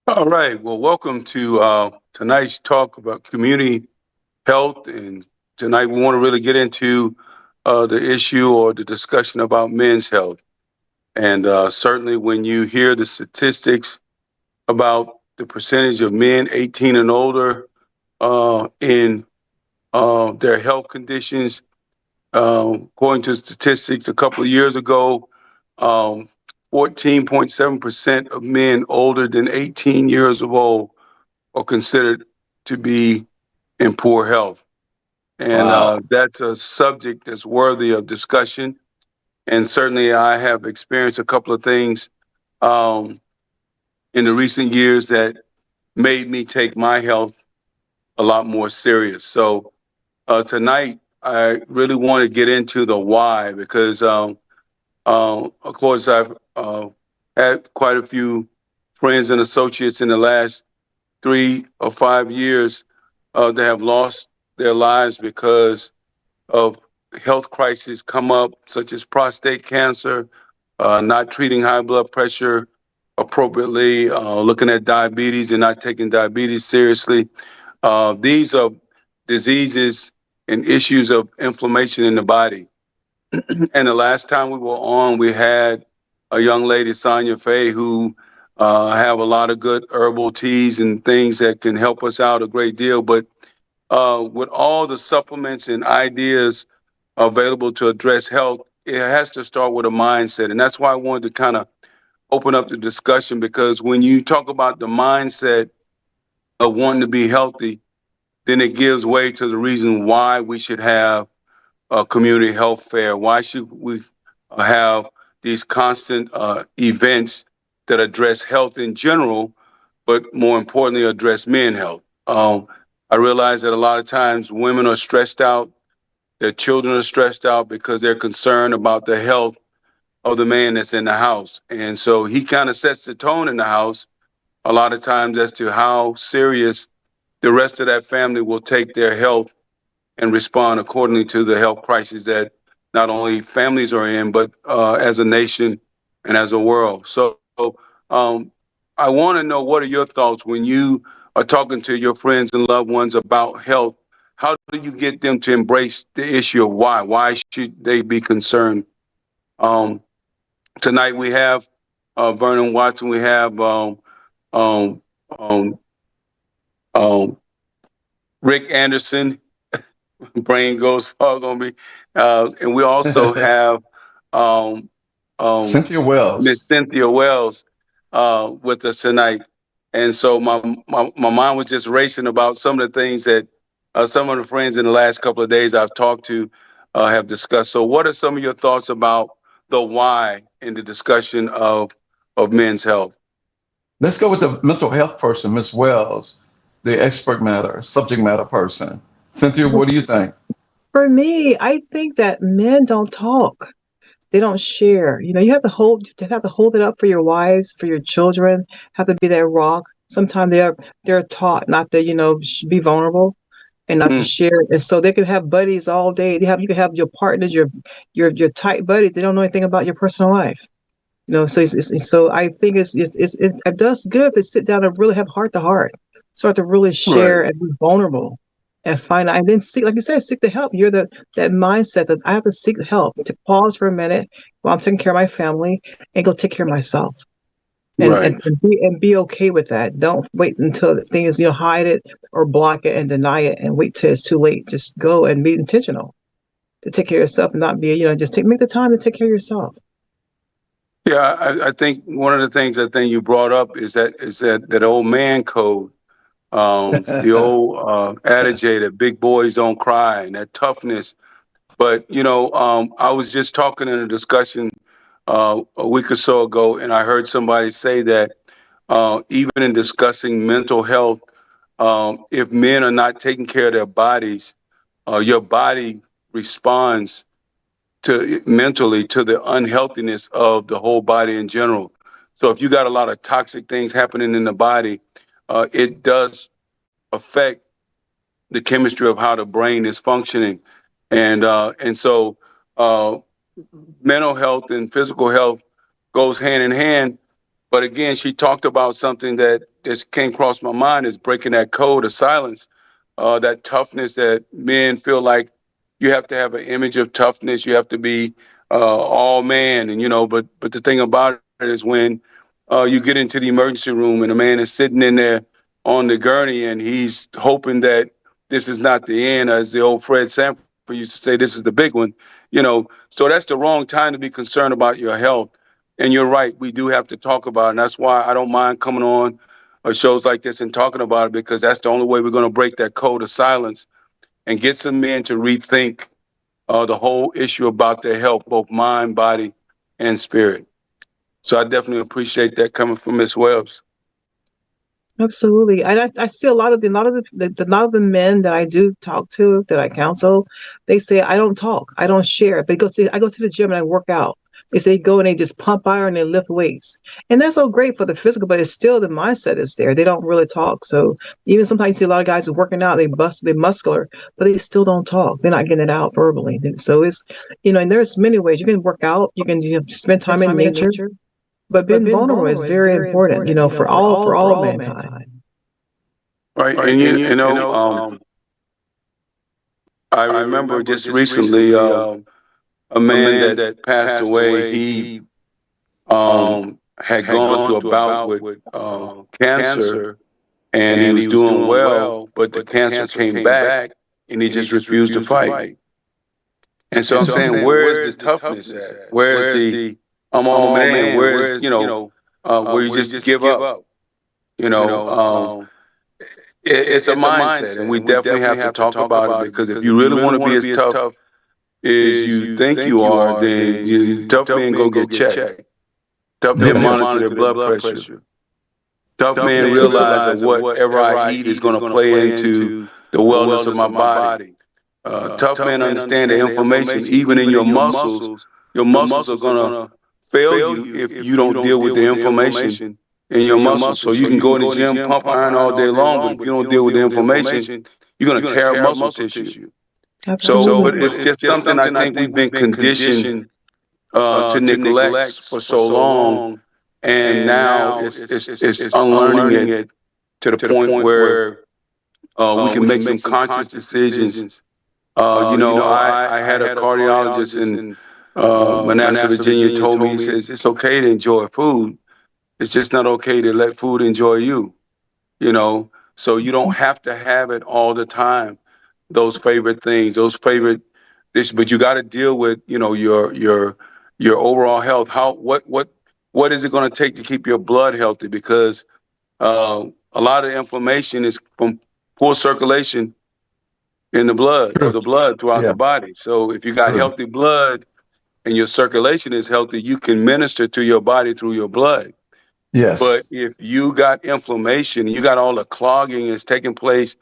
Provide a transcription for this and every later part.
All right. Well, welcome to tonight's talk about community health. And tonight we want to really get into the issue or the discussion about men's health. And certainly when you hear the statistics about the percentage of men 18 and older in their health conditions, according to statistics a couple of years ago, um, 14.7% of men older than 18 years of old are considered to be in poor health. And Wow. that's a subject that's worthy of discussion. And certainly, I have experienced a couple of things um, in the recent years that made me take my health a lot more serious. So, tonight, I really want to get into the why because, of course, I've had quite a few friends and associates in the last 3 or 5 years that have lost their lives because of health crises come up, such as prostate cancer, not treating high blood pressure appropriately, looking at diabetes and not taking diabetes seriously. These are diseases and issues of inflammation in the body. And the last time we were on, we had a young lady, Sonia Fay, who have a lot of good herbal teas and things that can help us out a great deal. But with all the supplements and ideas available to address health, it has to start with a mindset. And that's why I wanted to kind of open up the discussion because when you talk about the mindset of wanting to be healthy, then it gives way to the reason why we should have a community health fair. Why should we have these constant events that address health in general, but more importantly, address men health? I realize that a lot of times women are stressed out, their children are stressed out because they're concerned about the health of the man that's in the house. And so he kind of sets the tone in the house a lot of times as to how serious the rest of that family will take their health and respond accordingly to the health crisis that not only families are in, but as a nation and as a world. So um, I want to know, what are your thoughts when you are talking to your friends and loved ones about health? How do you get them to embrace the issue of why? Why should they be concerned? Um, Tonight we have Vernon Watson. We have um, um, um, Rick Anderson. Brain goes fog on me. And we also have um, um, Cynthia Miss Wells. Cynthia Wells with us tonight. And so my mind was just racing about some of the things that some of the friends in the last couple of days I've talked to have discussed. So, what are some of your thoughts about the why in the discussion of men's health? Let's go with the mental health person, Miss Wells, the subject matter person. Cynthia, what do you think? For me, I think that men don't talk. They don't share. You have to hold it up for your wives, for your children, have to be that rock. Sometimes they're taught not to, be vulnerable and not to Mm, share. And so they can have buddies all day. You can have your partners, your tight buddies. They don't know anything about your personal life. So I think it does good to sit down and really have heart to heart, start to really right, share and be vulnerable, and find out, and then seek, like you said, seek the help. You're that mindset that I have to seek help, to pause for a minute while I'm taking care of my family and go take care of myself, and right. be okay with that. Don't wait until the thing is, hide it or block it and deny it and wait till it's too late. Just go and be intentional to take care of yourself and not be, just make the time to take care of yourself. Yeah, I think one of the things I think you brought up is that old man code, the old adage that big boys don't cry, and that toughness. But I was just talking in a discussion a week or so ago, and I heard somebody say that even in discussing mental health, if men are not taking care of their bodies, your body responds to mentally to the unhealthiness of the whole body in general. So if you got a lot of toxic things happening in the body, it does affect the chemistry of how the brain is functioning, and so uh, mental health and physical health goes hand in hand. But again, she talked about something that just came across my mind is breaking that code of silence, that toughness that men feel like you have to have an image of toughness. You have to be all man, and but the thing about it is when you get into the emergency room and a man is sitting in there on the gurney and he's hoping that this is not the end, as the old Fred Sanford used to say, this is the big one. So that's the wrong time to be concerned about your health. And you're right, we do have to talk about it. And that's why I don't mind coming on shows like this and talking about it, because that's the only way we're going to break that code of silence and get some men to rethink the whole issue about their health, both mind, body, and spirit. So I definitely appreciate that coming from Miss Webbs. Absolutely. And I see a lot of the men that I do talk to, that I counsel, they say I don't talk, I don't share. But I go to the gym and I work out. They say go and they just pump iron and lift weights. And that's so great for the physical, but it's still the mindset is there. They don't really talk. So even sometimes you see a lot of guys who working out, they're muscular, but they still don't talk. They're not getting it out verbally. So it's, and there's many ways you can work out, you can spend time in nature. But being vulnerable is very important, for all of mankind. Right. And I remember just recently a man that passed away. He had gone through a bout with cancer, and he was doing well, but the cancer came back, and he just refused to fight. And so I'm saying, where's the toughness at? Where's the I'm all man? Where's where you just give up? You know, it's a mindset, and we definitely have to talk about it, because if you really want to be as tough as you think you are, then tough men go get checked. Tough men monitor their blood pressure. Tough men realize that whatever I eat is going to play into the wellness of my body. Tough men understand the information, even in your muscles. Your muscles are going to fail you if you don't deal with the information in your muscles. So you can go in the gym, pump iron all day long, but if you don't deal with the information, you're going to tear up muscle tissue. So, but it's just something I think we've been conditioned to neglect for so long, and now it's unlearning it to the point where we can make some conscious decisions. I had a cardiologist in Manassas, Virginia, told me, he says it's okay to enjoy food. It's just not okay to let food enjoy you. So you don't have to have it all the time. Those favorite things, those favorite dishes, but you got to deal with your overall health. What is it going to take to keep your blood healthy? Because a lot of inflammation is from poor circulation in the blood, of the blood throughout the body. So if you got healthy blood and your circulation is healthy, you can minister to your body through your blood. Yes. But if you got inflammation, you got all the clogging is taking place,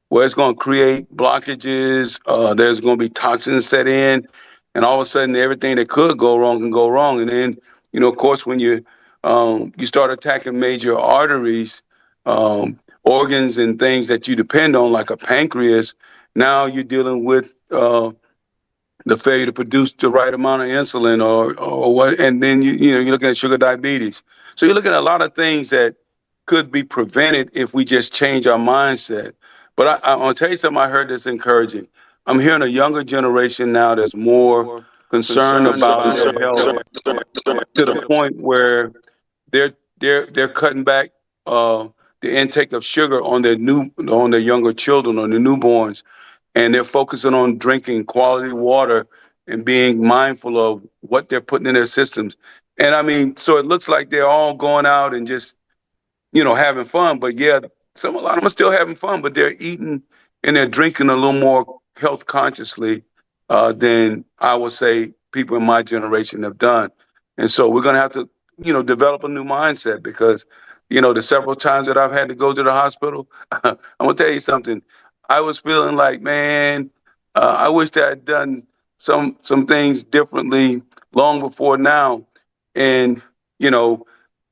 where it's going to create blockages, there's going to be toxins set in, and all of a sudden everything that could go wrong can go wrong. And then, of course, when you start attacking major arteries, organs and things that you depend on, like a pancreas, now you're dealing with the failure to produce the right amount of insulin, or what, and then you're looking at sugar diabetes. So you're looking at a lot of things that could be prevented if we just change our mindset. But I want to tell you something I heard that's encouraging. I'm hearing a younger generation now that's more concerned about their health, to the point where they're cutting back the intake of sugar on their younger children, on their newborns, and they're focusing on drinking quality water and being mindful of what they're putting in their systems. And I mean, so it looks like they're all going out and just having fun. But yeah, a lot of them are still having fun, but they're eating and they're drinking a little more health consciously than I would say people in my generation have done. And so we're going to have to, develop a new mindset, because, the several times that I've had to go to the hospital, I'm going to tell you something. I was feeling like, man, I wish that I'd done some things differently long before now. And,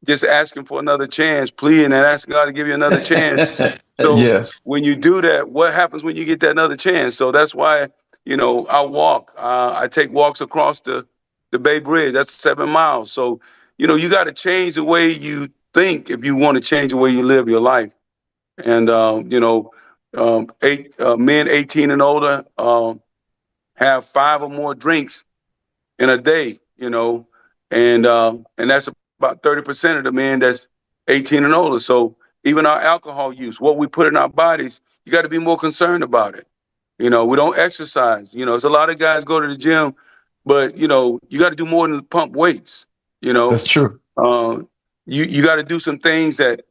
just asking for another chance, pleading and asking God to give you another chance. So yes. When you do that, what happens when you get that another chance? So that's why, I walk. I take walks across the Bay Bridge. That's 7 miles. So, you got to change the way you think if you want to change the way you live your life. And men 18 and older have 5 or more drinks in a day. And that's about 30% of the men that's 18 and older. So even our alcohol use, what we put in our bodies, you got to be more concerned about it. We don't exercise. There's a lot of guys go to the gym, but you got to do more than pump weights. You know, That's true. uh, you got to do some things that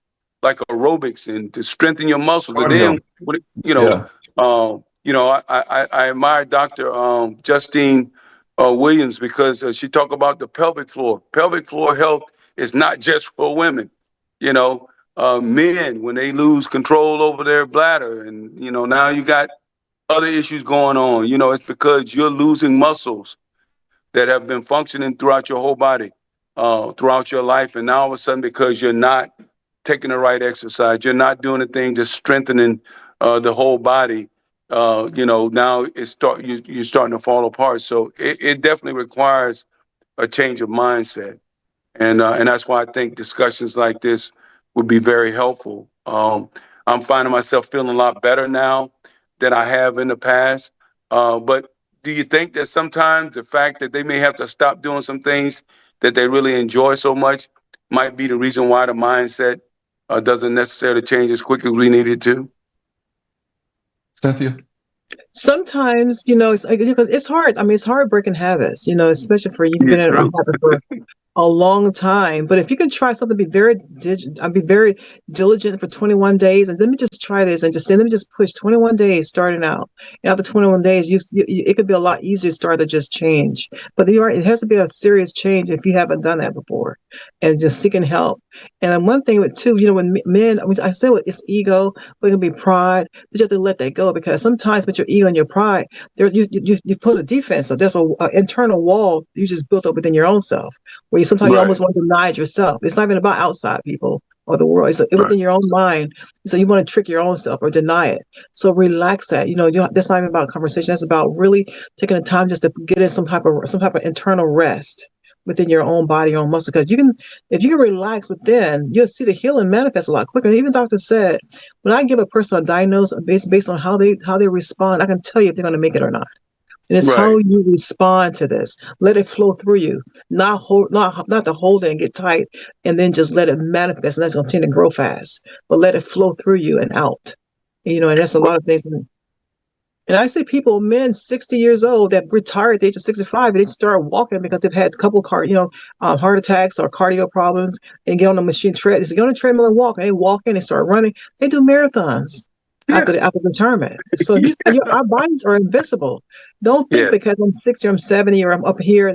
like aerobics and to strengthen your muscles. And Cardio. then Yeah. I admire Dr. Justine Williams because she talked about the pelvic floor. Pelvic floor health is not just for women. Men when they lose control over their bladder, and now you got other issues going on. It's because you're losing muscles that have been functioning throughout your whole body, throughout your life, and now all of a sudden because you're not taking the right exercise, you're not doing the thing just strengthening the whole body. Now you're starting to fall apart. So it definitely requires a change of mindset, and that's why I think discussions like this would be very helpful. I'm finding myself feeling a lot better now than I have in the past. But do you think that sometimes the fact that they may have to stop doing some things that they really enjoy so much might be the reason why the mindset doesn't necessarily change as quickly as we need it to? Cynthia? Sometimes, it's like, because it's hard. I mean, it's hard breaking habits, especially for you've Yeah, been in a true. habit for a long time. But if you can try something, I'd be very diligent for 21 days, and let me just try this and just say, let me just push 21 days starting out. And after 21 days, it could be a lot easier to start to just change. But it has to be a serious change if you haven't done that before, and just seeking help. And then one thing with too, when men, I say it's ego, but it can be pride, but you have to let that go because sometimes with your ego and your pride, there you put a defense. So there's a internal wall you just built up within your own self where sometimes you almost Right, want to deny it yourself. It's not even about outside people or the world. It's right, within your own mind. So you want to trick your own self or deny it. So relax that. That's not even about conversation. That's about really taking the time just to get in some type of internal rest within your own body, your own muscle. Because if you can relax within, you'll see the healing manifest a lot quicker. Even doctor said, when I give a person a diagnosis based on how they respond, I can tell you if they're going to make it or not. And it's how right, you respond to this. Let it flow through you, not to hold it and get tight, and then just let it manifest, and that's going to tend to grow fast. But let it flow through you and out. And that's a lot of things. And I see people, men 60 years old that retired at the age of 65, and they start walking because they've had a couple heart attacks or cardio problems, and get on the machine tread. They get on the treadmill and walk, and they walk in and start running. They do marathons yeah, after retirement. So our bodies are invincible. Don't think yes, because I'm 60 or I'm 70 or I'm up here,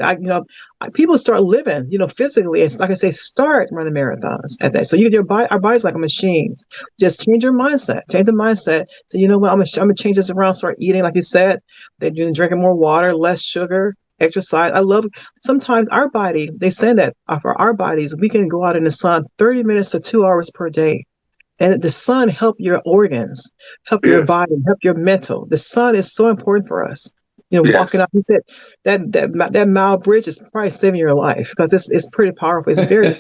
people start living, physically. It's like I say, start running marathons at that. So your body, our body's like a machine. Just change your mindset. Change the mindset. So you know what? I'm gonna change this around. Start eating, like you said. They're drinking more water, less sugar, exercise. I love. Sometimes our body. They say that for our bodies, we can go out in the sun 30 minutes to 2 hours per day. And the sun help your organs, help your yes, body, help your mental. The sun is so important for us. Walking yes. up, he said that mile bridge is probably saving your life because it's pretty powerful. It's very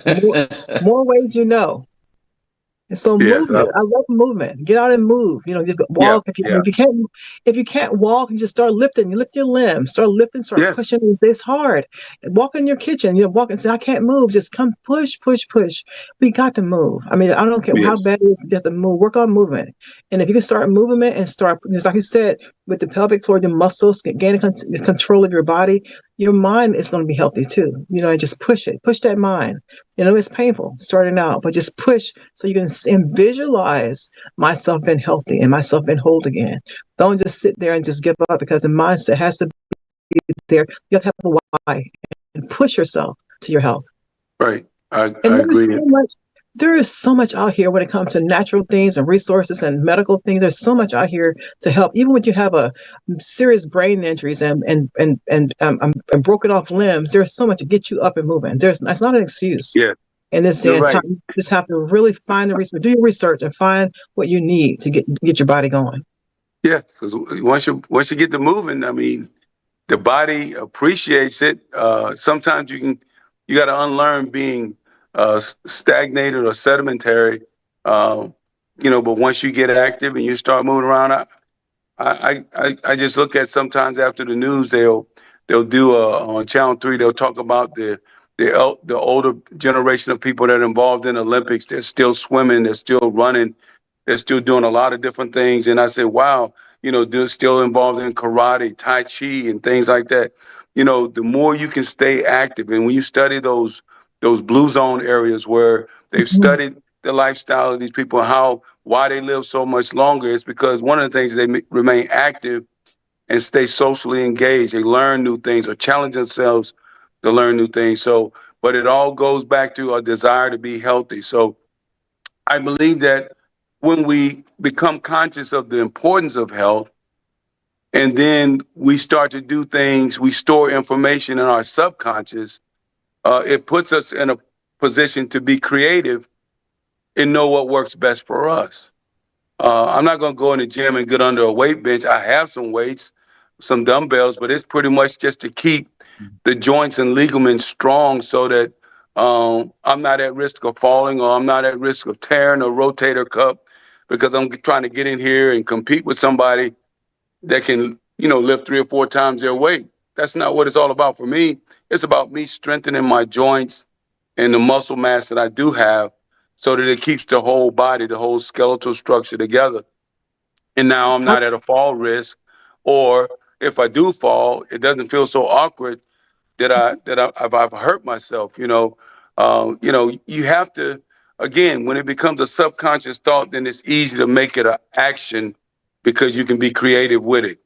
more ways and so Yes, movement, I love movement. Get out and move. You yeah, walk yeah, if you can't walk, you just start lifting. You lift your limbs, start lifting, start yes, pushing. It's hard. Walk in your kitchen. Walk and say, I can't move. Just come push, push, push. We got to move. I mean, I don't care how yes, bad it is. You have to move. Work on movement. And if you can start movement and start, just like you said, with the pelvic floor, the muscles, gaining control of your body, your mind is going to be healthy too. And just push it. Push that mind. It's painful starting out, but just push so you can visualize myself being healthy and myself being whole again. Don't just sit there and just give up because the mindset has to be there. You have to have a why and push yourself to your health. right. And I agree. there is so much out here when it comes to natural things and resources and medical things. There's so much out here to help. Even when you have a serious brain injuries and broken off limbs, there's so much to get you up and moving. That's not an excuse. Yes, In this day you're and right. time, you just have to really find the research, do your research, and find what you need to get your body going. Yeah, because once you get to moving, I mean, the body appreciates it. Sometimes you got to unlearn being stagnated or sedimentary. Um, but once you get active and you start moving around, I just look at sometimes after the news they'll do on Channel 3 they'll talk about the older generation of people that are involved in Olympics. They're still swimming, they're still running, they're still doing a lot of different things. And I said, wow, they're still involved in karate, tai chi, and things like that. The more you can stay active, and when you study those blue zone areas where they've Mhm. studied the lifestyle of these people and why they live so much longer, is because one of the things they remain active and stay socially engaged. They learn new things or challenge themselves to learn new things. So, but it all goes back to a desire to be healthy. So I believe that when we become conscious of the importance of health, and then we start to do things, we store information in our subconscious, it puts us in a position to be creative and know what works best for us. I'm not going to go in the gym and get under a weight bench. I have some weights, some dumbbells, but it's pretty much just to keep the joints and ligaments strong so that I'm not at risk of falling, or I'm not at risk of tearing a rotator cuff because I'm trying to get in here and compete with somebody that can, lift 3 or 4 times their weight. That's not what it's all about for me. It's about me strengthening my joints and the muscle mass that I do have so that it keeps the whole body, the whole skeletal structure together. And now I'm not at a fall risk, or if I do fall, it doesn't feel so awkward that I've hurt myself. You have to, again, when it becomes a subconscious thought, then it's easy to make it an action because you can be creative with it.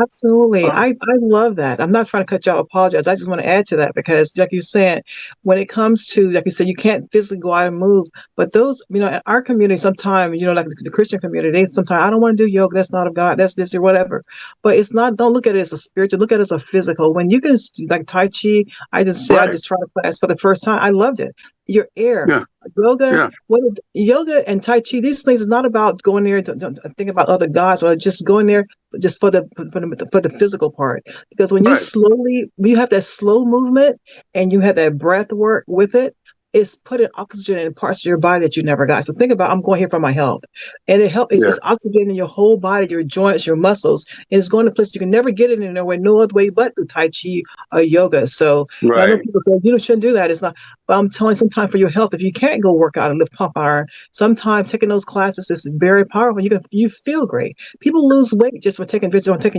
Absolutely. Uh, I love that. I'm not trying to cut you off. Apologize. I just want to add to that because, like you said, when it comes to, like you said, you can't physically go out and move. But those, in our community, sometimes, like the Christian community, they sometimes, I don't want to do yoga. That's not of God. That's this or whatever. But it's not, don't look at it as a spiritual, look at it as a physical. When you can, like Tai Chi, I right. just tried a class for the first time. I loved it. Your air. Yeah. Yoga, Yeah. yoga and Tai Chi, these things is not about going there to think about other gods or just going there just for the physical part. Because when Right. when you have that slow movement and you have that breath work with it, it's putting oxygen in parts of your body that you never got. So think about, I'm going here for my health, and it's Yes. oxygen in your whole body, your joints, your muscles, and it's going to places you can never get it in nowhere, no other way but through Tai Chi or yoga. So I know Right. people say you shouldn't do that. It's not, but I'm telling you, sometimes for your health, if you can't go work out and lift pump iron, sometimes taking those classes is very powerful. You feel great. People lose weight just for taking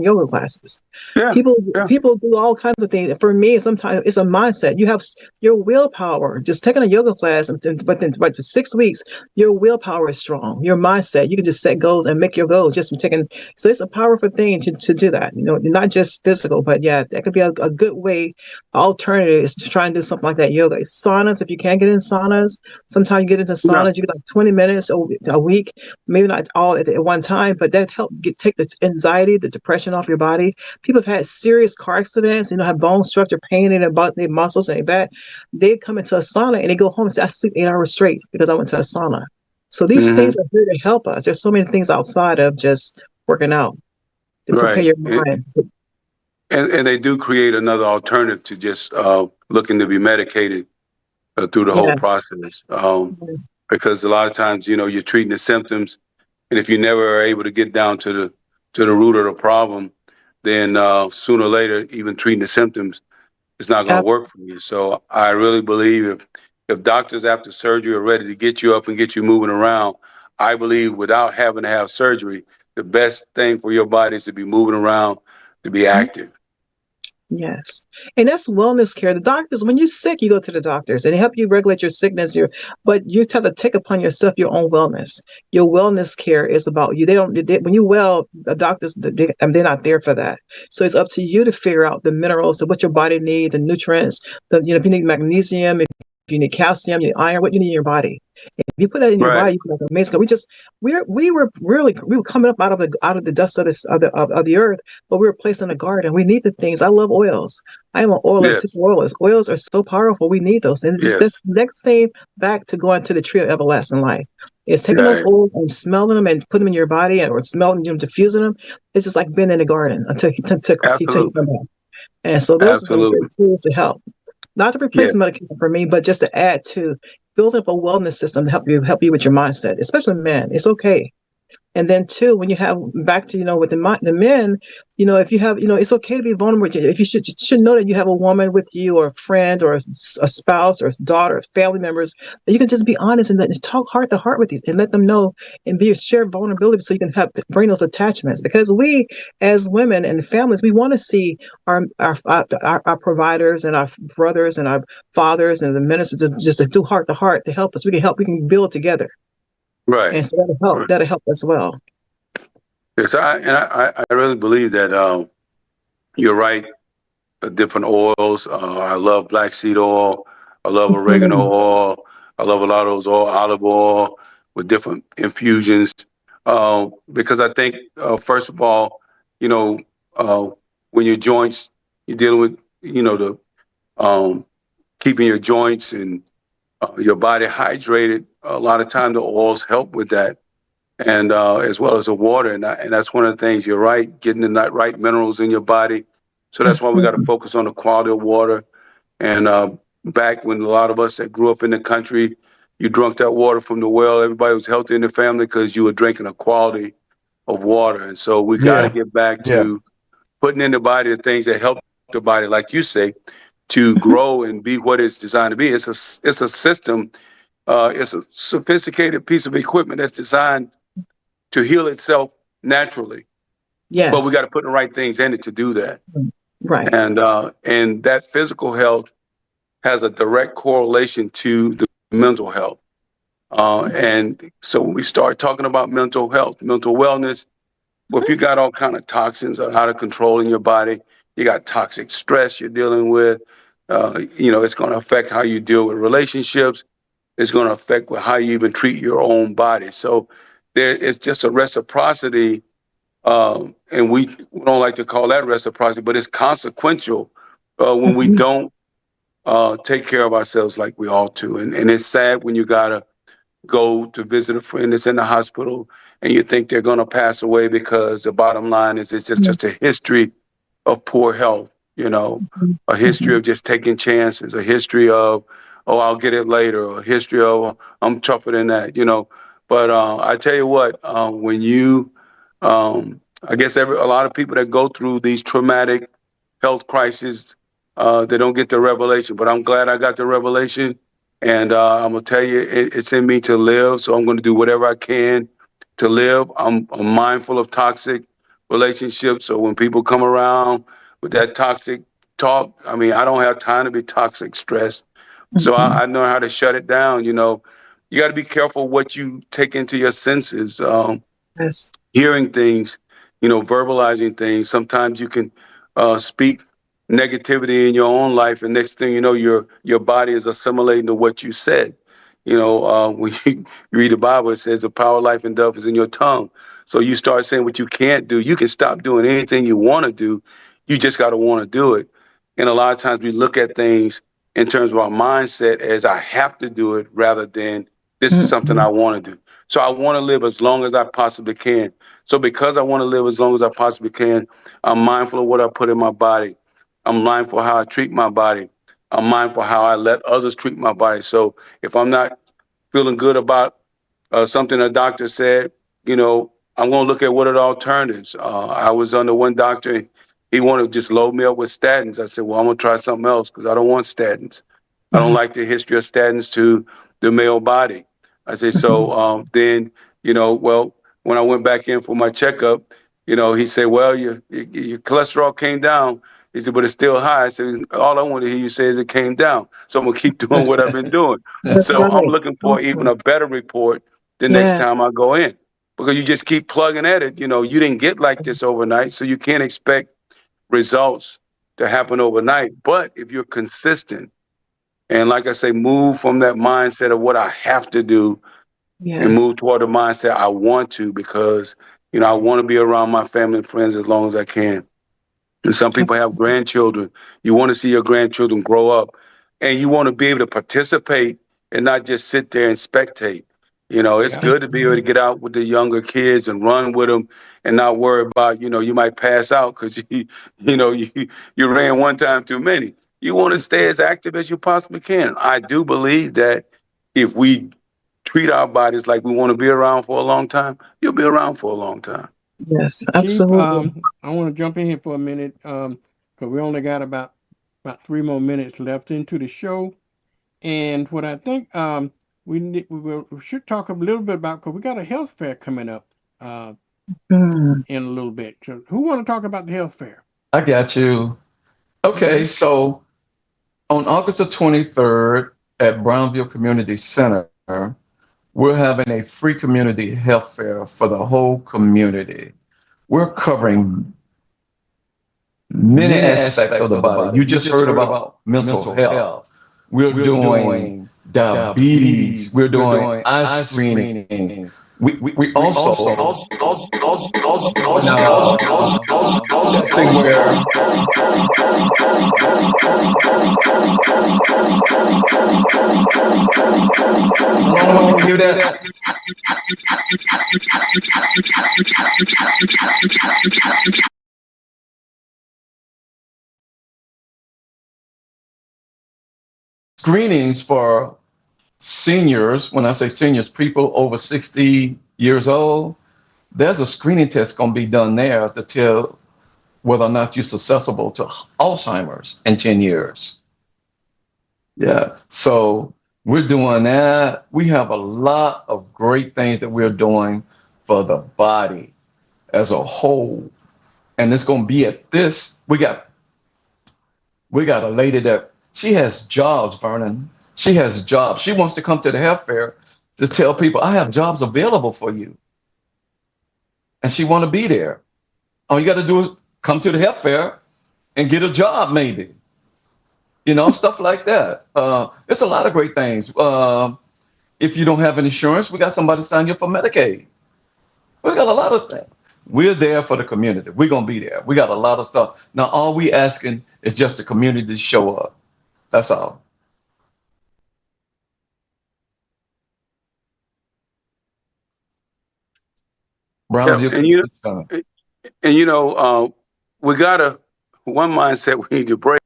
yoga classes. Yeah. People Yeah. people do all kinds of things. For me, sometimes it's a mindset. You have your willpower. Just taking a yoga class, but for 6 weeks, your willpower is strong. Your mindset. You can just set goals and make your goals just from taking. So it's a powerful thing to do that. Not just physical, but yeah, that could be a good way. Alternative is to try and do something like that. Yoga, saunas. If you can't get in saunas, sometimes you get into Yeah. saunas. You get like 20 minutes a week, maybe not all at one time, but that helps take the anxiety, the depression off your body. People have had serious car accidents, have bone structure pain in their muscles and their back. They come into a sauna and they go home and say, I sleep 8 hours straight because I went to a sauna. So these Hmm. things are here to help us. There's so many things outside of just working out to prepare Right. your mind. And they do create another alternative to just looking to be medicated through the whole Yes. process. Yes. Because a lot of times, you're treating the symptoms, and if you never are able to get down to the root of the problem, then sooner or later, even treating the symptoms is not going to Abs- work for you. So I really believe if doctors after surgery are ready to get you up and get you moving around, I believe without having to have surgery, the best thing for your body is to be moving around, to be active. Yes. And that's wellness care. The doctors, when you're sick, you go to the doctors and they help you regulate your sickness. But you have to take upon yourself your own wellness. Your wellness care is about you. When you well, the doctors, they're not there for that. So it's up to you to figure out the minerals, what your body needs, the nutrients, if you need magnesium, if you need calcium, you need iron, what you need in your body. If you put that in your Right. body, you can like amazing. We were coming up out of the dust of the earth, but we were placed in a garden. We need the things. I love oils. I am an oil and Yes. essential oils. Oils are so powerful. We need those. And it's just Yes. this next thing back to going to the tree of everlasting life. Is taking those Right. oils and smelling them and putting them in your body or smelling them, diffusing them. It's just like being in the garden until he come Absolutely. back. And so those are some Absolutely. great tools to help. not to replace the Yes. medication for me, but just to add to building up a wellness system to help you with your mindset, especially men. It's okay. And then two, when you have back to with the men, if you have it's okay to be vulnerable. If you should know that you have a woman with you, or a friend, or a spouse, or a daughter, or family members, that you can just be honest and talk heart to heart with these and let them know and be share vulnerability, so you can bring those attachments. Because we, as women and families, we want to see our providers and our brothers and our fathers and the ministers just to do heart to heart to help us. We can build together, Right. and so that'll help. Right. That'll help as well. Yes, I really believe that you're right. Different oils. I love black seed oil. I love oregano Mhm. oil. I love a lot of those oil, olive oil with different infusions. Because I think, first of all, you know, uh, when your joints, you're dealing with, the keeping your joints and your body hydrated. A lot of time the oils help with that, and as well as the water. And that's one of the things. You're right, getting the right minerals in your body. So that's why we got to Mhm. focus on the quality of water. And back when a lot of us that grew up in the country, you drunk that water from the well. Everybody was healthy in the family because you were drinking a quality of water. And so we got to Yeah. get back Yeah. to putting in the body the things that help the body, like you say, to grow and be what it's designed to be. It's a system. It's a sophisticated piece of equipment that's designed to heal itself naturally. But we Yes. got to put the right things in it to do that. Right. And that physical health has a direct correlation to the mental health. Yes. And so when we start talking about mental health, mental wellness, well, if you got all kind of toxins that are out of control in your body, you got toxic stress you're dealing with. It's going to affect how you deal with relationships. It's going to affect how you even treat your own body. So it's just a reciprocity, and we don't like to call that reciprocity, but it's consequential when we Mhm. don't take care of ourselves like we ought to. And it's sad when you gotta go to visit a friend that's in the hospital and you think they're gonna pass away because the bottom line is it's just a history of poor health, Mhm. a history Mhm. of just taking chances, a history of, oh, I'll get it later, or a history of, I'm tougher than that. But I tell you what, when I guess a lot of people that go through these traumatic health crises, they don't get the revelation. But I'm glad I got the revelation, and I'm gonna tell you, it's in me to live. So I'm gonna do whatever I can to live. I'm mindful of toxic relationships. So when people come around with that toxic talk, I mean, I don't have time to be toxic stressed. So Mhm. I know how to shut it down. You got to be careful what you take into your senses. Yes. Hearing things, verbalizing things. Sometimes you can speak negativity in your own life, and next thing you know, your body is assimilating to what you said. When you read the Bible, it says the power of life and death is in your tongue. So you start saying what you can't do. You can stop doing anything you want to do. You just got to want to do it. And a lot of times we look at things in terms of our mindset as I have to do it rather than this is something I Mhm. want to do. So I want to live as long as I possibly can. So because I want to live as long as I possibly can, I'm mindful of what I put in my body. I'm mindful of how I treat my body. I'm mindful of how I let others treat my body. So if I'm not feeling good about something a doctor said, I'm going to look at what are the alternatives. I was under one doctor, and he wanted to just load me up with statins. I said, well, I'm going to try something else because I don't want statins. I don't Mhm. like the history of statins to the male body. I said, Mhm. so then, well, when I went back in for my checkup, he said, well, your cholesterol came down. He said, but it's still high. I said, all I want to hear you say is it came down. So I'm going to keep doing what I've been doing. That's So I'm right. looking for even Awesome. a better report the next Yes. time I go in because you just keep plugging at it. You didn't get like this overnight, so you can't expect results to happen overnight. But if you're consistent and, like I say, move from that mindset of what I have to do and Yes. move toward the mindset I want to because, I want to be around my family and friends as long as I can. And some people have grandchildren. You want to see your grandchildren grow up and you want to be able to participate and not just sit there and spectate. It's Yeah. good to be able to Absolutely. get out with the younger kids and run with them and not worry about, you might pass out because you ran one time too many. You want to stay as active as you possibly can. I do believe that if we treat our bodies like we want to be around for a long time, you'll be around for a long time. Yes, Chief, absolutely. I want to jump in here for a minute because we only got about 3 more minutes left into the show. And what I think we should talk a little bit about, because we got a health fair coming up uh, Mm. in a little bit. So who want to talk about the health fair? I got you. Okay, so on August the 23rd at Brownville Community Center, we're having a free community health fair for the whole community. We're covering many aspects of the body. You just heard about mental health. We're doing diabetes. We're doing eye screening. We also testing where Malone, can you hear that? Screenings for seniors. When I say seniors, people over 60 years old, there's a screening test going to be done there to tell whether or not you're susceptible to Alzheimer's in 10 years. Yeah, so we're doing that. We have a lot of great things that we're doing for the body as a whole. And it's going to be at this. We got a lady that she has jobs, Vernon. She has jobs. She wants to come to the health fair to tell people, I have jobs available for you. And she want to be there. All you got to do is come to the health fair and get a job, maybe. Stuff like that. It's a lot of great things. If you don't have insurance, we got somebody sign you up for Medicaid. We got a lot of things. We're there for the community. We're going to be there. We got a lot of stuff. Now, all we asking is just the community to show up. That's all. Yeah, Brownville and you Community Center. we got one mindset we need to break.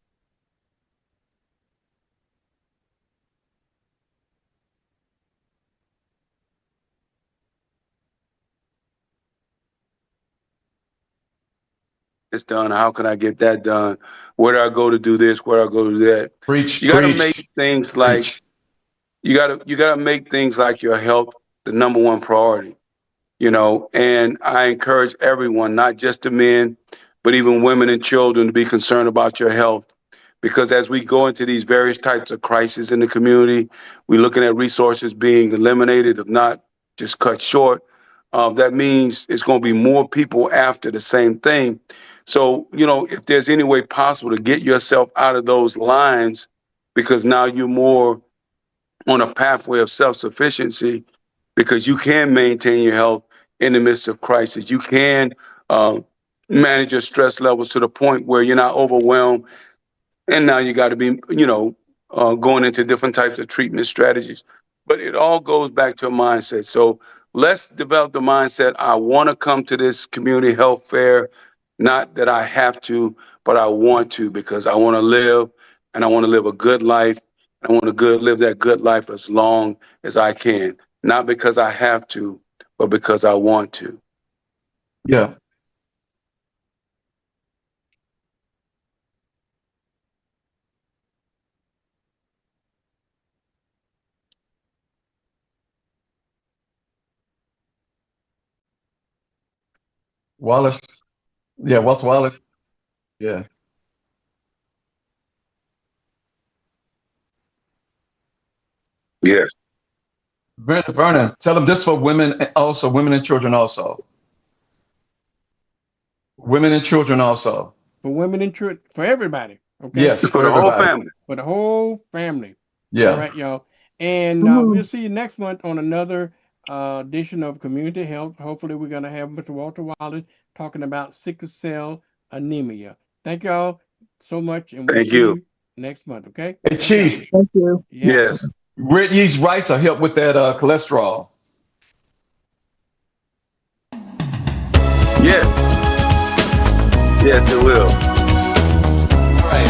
It's done. How can I get that done? Where do I go to do this? Where do I go to do that? Preach, You got to make things like preach. you got to make things like your health the number one priority. And I encourage everyone, not just the men, but even women and children, to be concerned about your health. Because as we go into these various types of crises in the community, we're looking at resources being eliminated, if not just cut short. That means it's going to be more people after the same thing. So, if there's any way possible to get yourself out of those lines, because now you're more on a pathway of self-sufficiency, because you can maintain your health in the midst of crisis. You can manage your stress levels to the point where you're not overwhelmed. And now you got to be, going into different types of treatment strategies. But it all goes back to a mindset. So let's develop the mindset. I want to come to this community health fair, not that I have to, but I want to, because I want to live, and I want to live a good life. I want to live that good life as long as I can, not because I have to, but because I want to. Yeah. Wallace. Yeah, Walter Wallace. Yeah. Yes. Vernon, tell them this for women also, women and children also. Women and children also. For women and children, for everybody. Okay. Yes, For the whole family. For the whole family. Yeah. All right, y'all. And we'll see you next month on another edition of Community Health. Hopefully, we're going to have Mr. Walter Wallace talking about sickle cell anemia. Thank y'all so much, and we'll see you next month, okay? Hey, Chief. Thank you. Yeah. Yes. Red yeast rice will help with that cholesterol. Yes. Yes, it will. Right.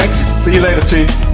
Thanks. See you later, Chief.